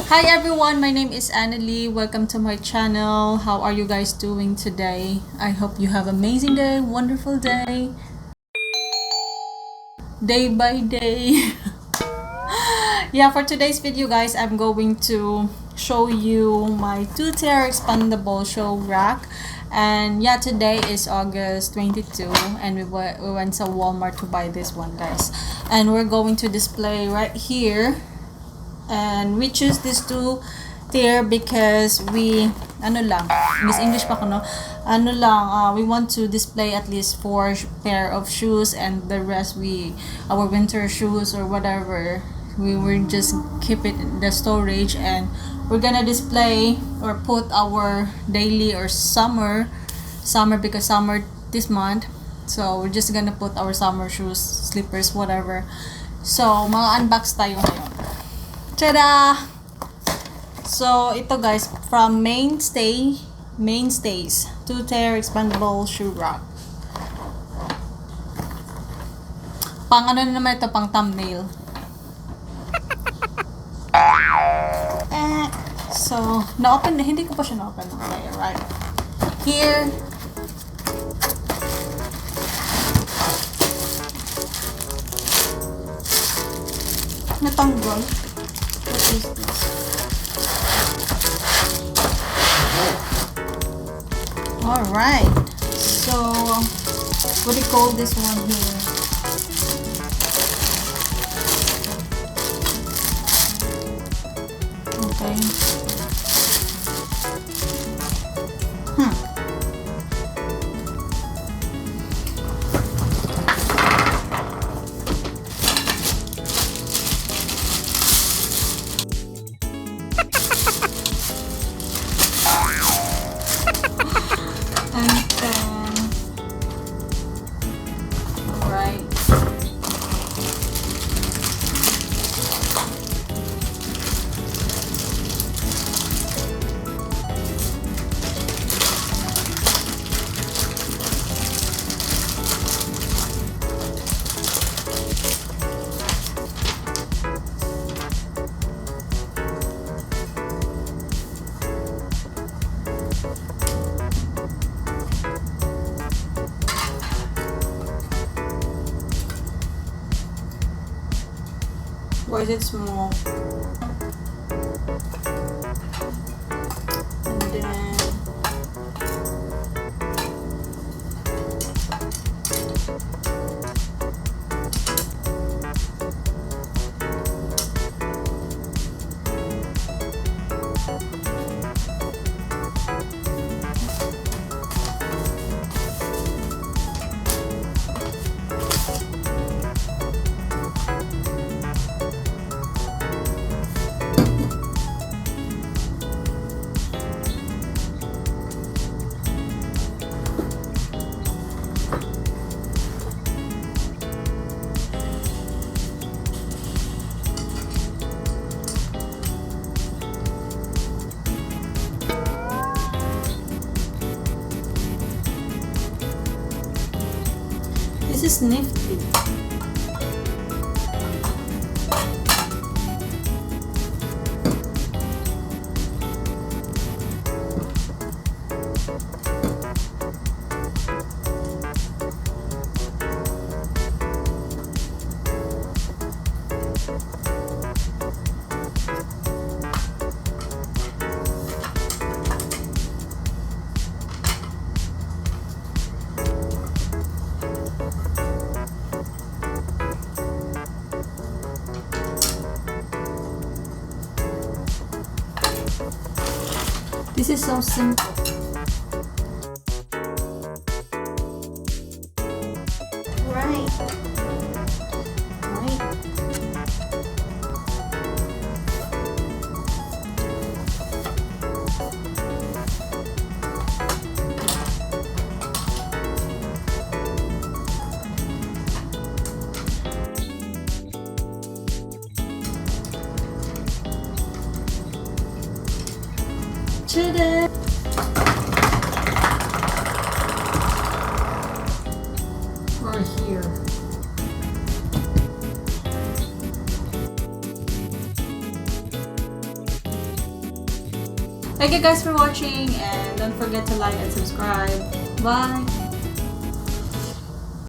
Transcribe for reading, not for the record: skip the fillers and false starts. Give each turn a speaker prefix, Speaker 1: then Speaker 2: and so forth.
Speaker 1: Hi everyone, my name is Annalie. Welcome to my channel. How are you guys doing today? I hope you have an amazing day, wonderful day, day by day. Yeah, for today's video guys, I'm going to show you my 2-tier expandable shoe rack. And yeah, today is August 22 and we went to Walmart to buy this one guys. And we're going to display right here. And we choose this 2-tier because we Miss English pa ko no, we want to display at least 4 pair of shoes, and the rest our winter shoes or whatever, we will just keep it in the storage, and we're gonna display or put our daily or summer because summer this month, so we're just gonna put our summer shoes, slippers, whatever. So mga unbox tayo ngayon. Tada! So, ito guys, from Mainstays, 2-tier expandable shoe rack. Pang ano naman ito, pang thumbnail. So, na-open na, hindi ko pa siya na-open. Okay, right. Here, natanggol. What is this? Alright. So, what do you call this one here? Okay. Why is it small? And then this is nifty. This is so simple. Right. Ta-da! Right here. Thank you guys for watching, and don't forget to like and subscribe. Bye!